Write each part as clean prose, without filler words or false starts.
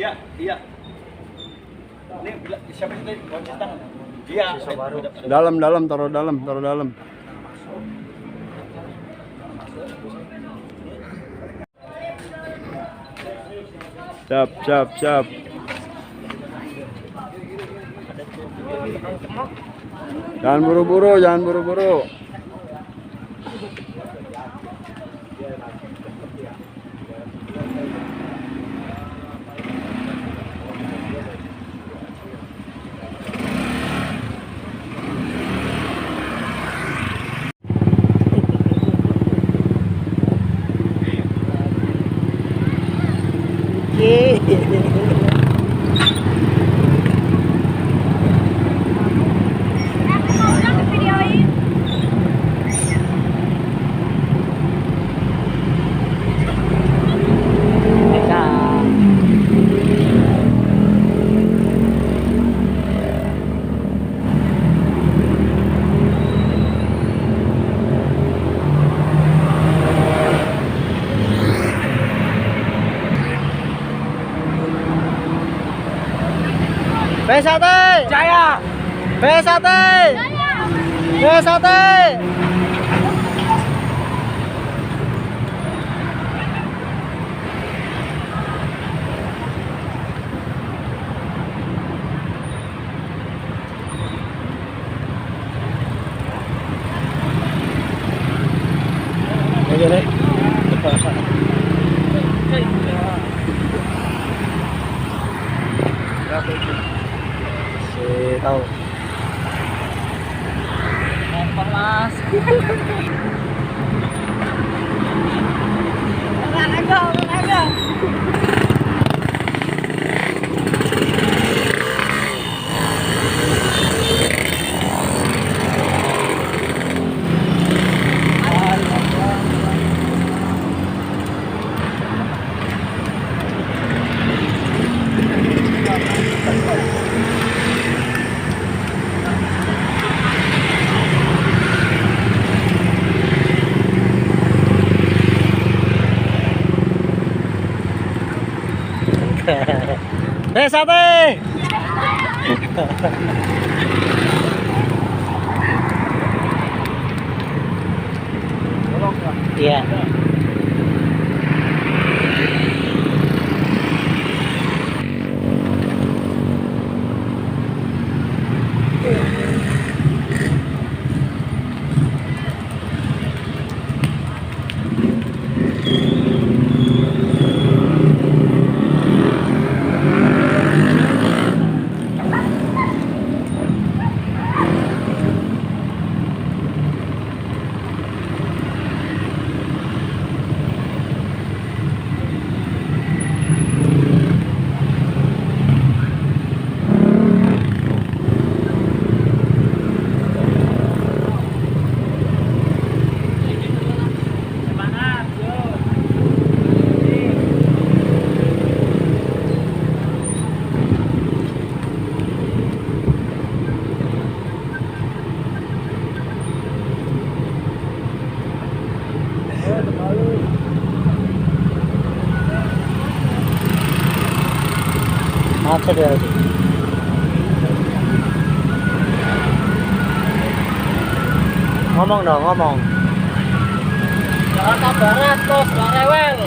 Iya, iya. Ini siapa sih tadi? Kunci tangan. Iya. Dalam, taruh dalam. Siap. Jangan buru-buru. Besate! Jaya. Besate! Ayo deh. Tahu. Panas. Olahraga. Besate! Iya. Macet ya tadi. Ngomong dong, ngomong. Jakarta Barat, Bos, gak rewel.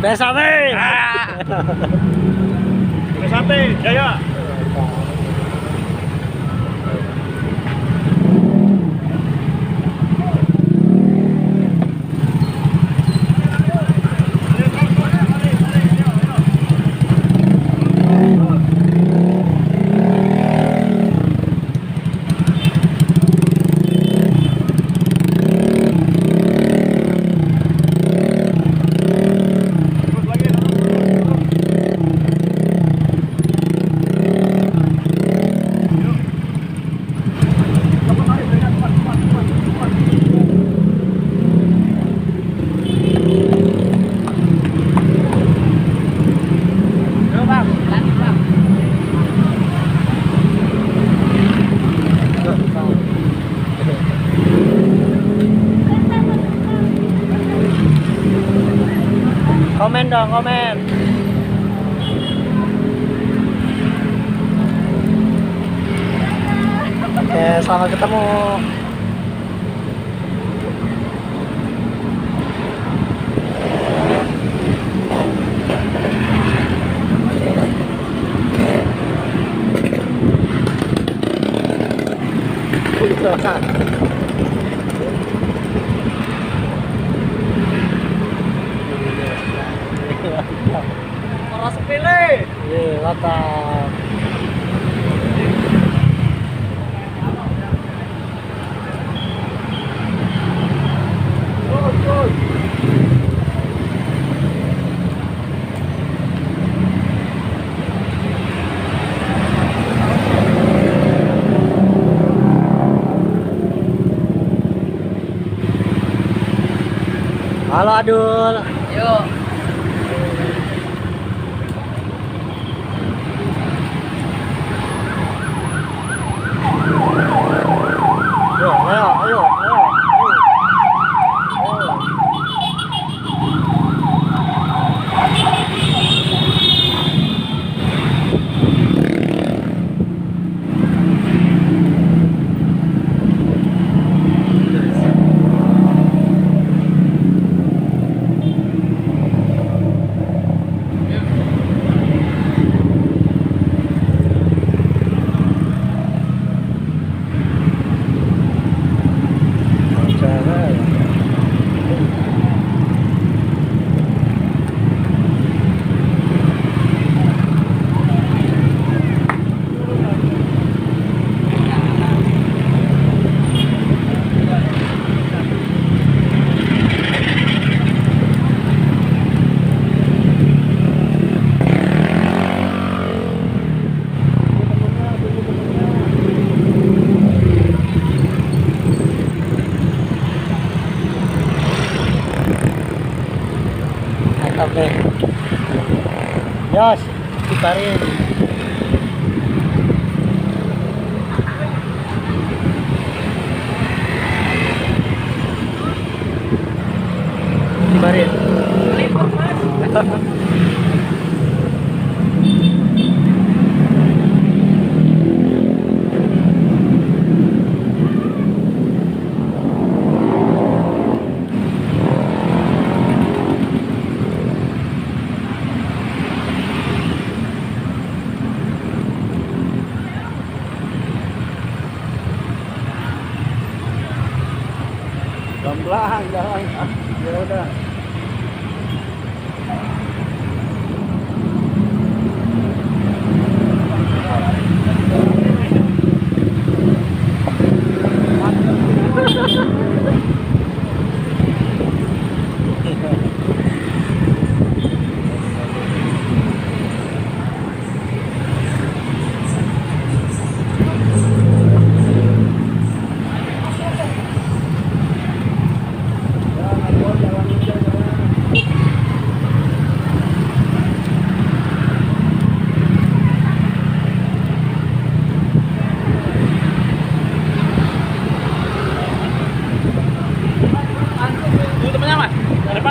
Besate! Besate, Jaya. dong, komen. Oke, selamat ketemu. Para sepele. Iya, mantap. Halo Adul. Yuk. Ayo, ayo, ayo, ayo. Oke. Yos, kiparin. Kiparin. Pelan-pelan jalan. Ya udah.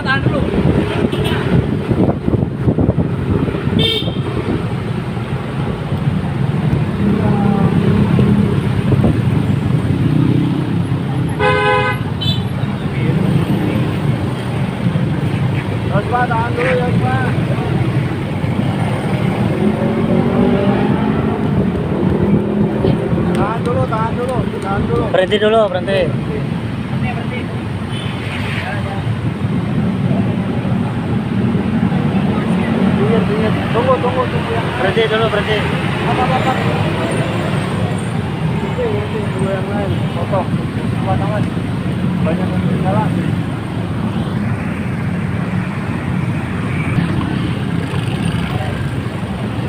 Tahan dulu. Yospa, tahan dulu Yospa. Tahan dulu, tahan dulu, tahan dulu. Berhenti dulu, berhenti. Tunggu ya. Berhenti dulu, berhenti. Apa. Berhenti dulu yang lain. Potong. Buat tangan. Banyak yang jalan.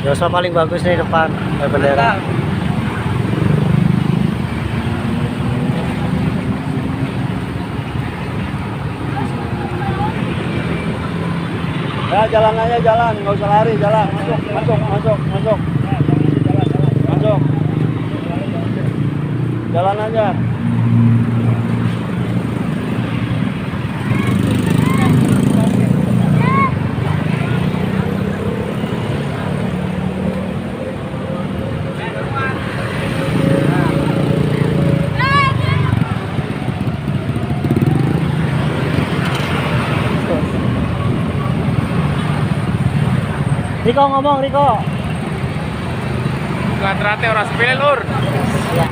Yospa paling bagus nih depan bendera. Ya jalan aja jalan, nggak usah lari, jalan. Masuk. Jalan aja. Riko ngomong, Riko. Gatrate ora sepele lur. Ya.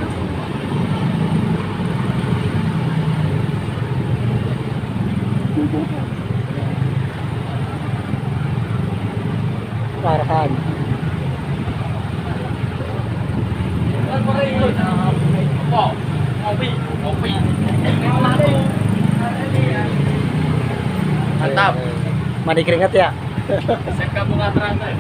Parahan. Kopi. Mantap. Mandi keringat ya. Sek kampung Gatrate.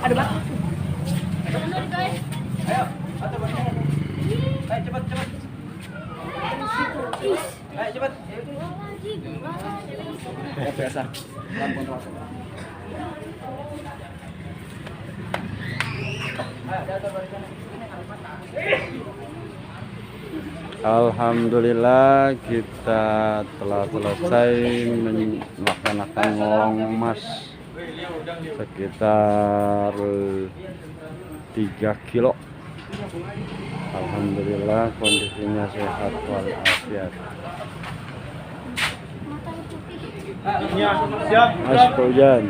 Ada bak. Ayo, atur balik. Ayo cepat. Ayo cepat. Ya biasa. Pelan kontrol. Alhamdulillah kita telah selesai melaksanakan ngolong emas sekitar 3 kilo. Alhamdulillah kondisinya sehat walafiat. Ya, siap. Mas Hujan.